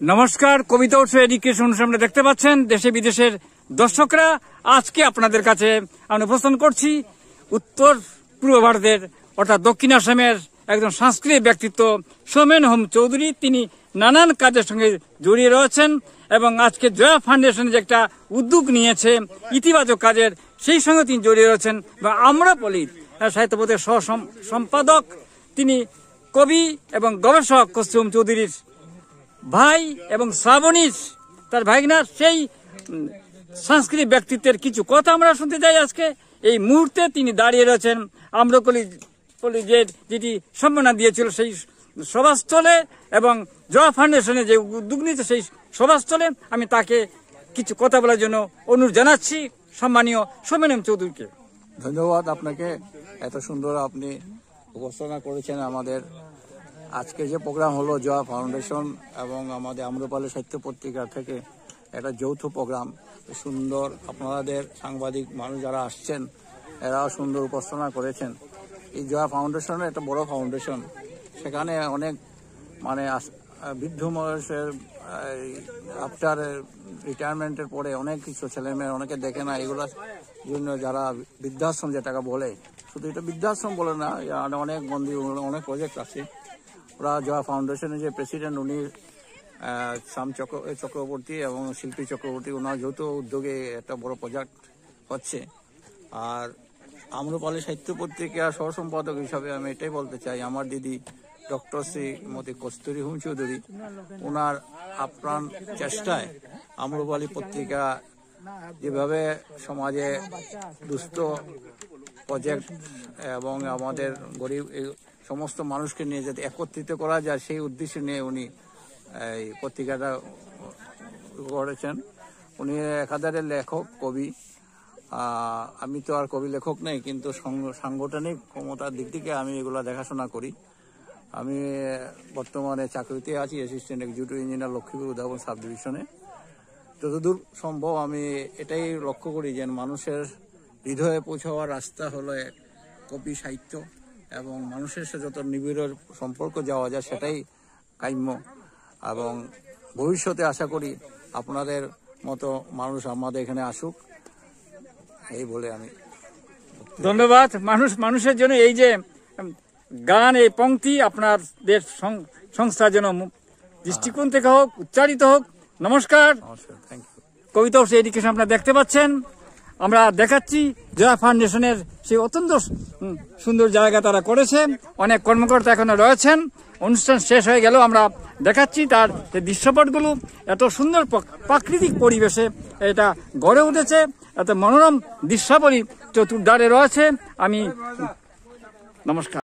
নমস্কার, কবিতা উৎসব এডুকেশন অনুষ্ঠানে দেখতে পাচ্ছেন দেশে বিদেশের দর্শকরা। আজকে আপনাদের কাছে আমি উপস্থাপন করছি উত্তর পূর্ব ভারতের অর্থাৎ দক্ষিণ আসামের একজন সাংস্কৃতিক ব্যক্তিত্ব সোমেন হোম চৌধুরী। তিনি নানান কাজের সঙ্গে জড়িয়ে রয়েছেন এবং আজকে জয়া ফাউন্ডেশন যে একটা উদ্যোগ নিয়েছে ইতিবাচক কাজের, সেই সঙ্গে তিনি জড়িয়ে রয়েছেন। বা আম্রপলি সাহিত্যপথের সহ সম্পাদক, তিনি কবি এবং গবেষক কৌস্তম চৌধুরীর ভাই এবং শ্রাবণীর তার ভাইগনার সেই সাংস্কৃতিক ব্যক্তিত্বের কিছু কথা আমরা শুনতে যাই। আজকে এই মুহূর্তে তিনি দাঁড়িয়ে রয়েছেন আম্রপলি যেটি সম্মাননা দিয়েছিল সেই সভাস্থলে এবং জয়া ফাউন্ডেশনে যে উদ্যোগ নিয়েছে সেই সভাস্থলে। আমি তাকে কিছু কথা বলার জন্য অনুরোধ জানাচ্ছি সম্মানীয় সোমেন হোম চৌধুরীকে। ধন্যবাদ আপনাকে, এত সুন্দর আপনি উপস্থাপনা করেছেন। আমাদের আজকে যে প্রোগ্রাম হলো জয়া ফাউন্ডেশন এবং আমাদের আম্রপালি সাহিত্য পত্রিকা থেকে একটা যৌথ প্রোগ্রাম, সুন্দর আপনাদের সাংবাদিক মানুষ যারা আসছেন এরাও সুন্দর উপস্থাপনা করেছেন। এই জয়া ফাউন্ডেশন একটা বড় ফাউন্ডেশন, সেখানে অনেক বৃদ্ধ মানুষের আফটার রিটায়ারমেন্টের পরে অনেক কিছু ছেলেমেয়ে অনেকে দেখে না, এগুলোর জন্য যারা বৃদ্ধাশ্রম যেটাকে বলে, শুধু এটা বৃদ্ধাশ্রম বলে না, অনেক বন্দি অনেক প্রজেক্ট আছে। ওরা জয়া ফাউন্ডেশনের যে প্রেসিডেন্ট উনি শ্যাম চক্রবর্তী এবং শিল্পী চক্রবর্তী, ওনার যৌথ উদ্যোগে একটা বড় প্রজেক্ট হচ্ছে। আর আম্রপালি সাহিত্য পত্রিকা সহ সম্পাদক হিসাবে আমি এটাই বলতে চাই, আমার দিদি ডক্টর শ্রীমতী কস্তুরী হোম চৌধুরী, ওনার আপ্রাণ চেষ্টায় আম্রপালি পত্রিকা যেভাবে সমাজে দুস্থ প্রজেক্ট এবং আমাদের গরিব সমস্ত মানুষকে নিয়ে যাতে একত্রিত করা যায় সেই উদ্দেশ্যে নিয়ে উনি এই পত্রিকাটা করেছেন। উনি একাধারে লেখক, কবি। আমি তো আর কবি লেখক নেই, কিন্তু সাংগঠনিক ক্ষমতার দিক থেকে আমি এগুলো দেখাশোনা করি। আমি বর্তমানে চাকরিতে আছি, অ্যাসিস্ট্যান্ট এক্সিকিউটিভ ইঞ্জিনিয়ার লক্ষ্মীপুর উদ্ভাবন সাব ডিভিশনে। যতদূর সম্ভব আমি এটাই লক্ষ্য করি যে মানুষের হৃদয়ে পৌঁছাওয়ার রাস্তা হলো কবি সাহিত্য এবং মানুষের সাথে যত নিবিড় সম্পর্ক যাওয়া যায় সেটাই কাম্য। এবং ভবিষ্যতে আশা করি আপনাদের মতো মানুষ আমাদের এখানে আসুক, এই বলে আমি ধন্যবাদ। মানুষের জন্য এই যে গান, এই পংক্তি আপনাদের সংস্থার জন্য দৃষ্টিকোণ থেকে হোক, উচ্চারিত হোক। নমস্কার, থ্যাংক ইউ। কবিতা উৎসব এডুকেশন আপনারা দেখতে পাচ্ছেন, আমরা দেখাচ্ছি জয়া ফাউন্ডেশনের সেই অত্যন্ত সুন্দর জায়গা তারা করেছে। অনেক কর্মকর্তা এখনো রয়েছেন। অনুষ্ঠান শেষ হয়ে গেল, আমরা দেখাচ্ছি তার দৃশ্যপটগুলো। এত সুন্দর প্রাকৃতিক পরিবেশে এটা গড়ে উঠেছে, এত মনোরম দৃশ্যাবলী চতুর্ধারে রয়েছে। আমি নমস্কার।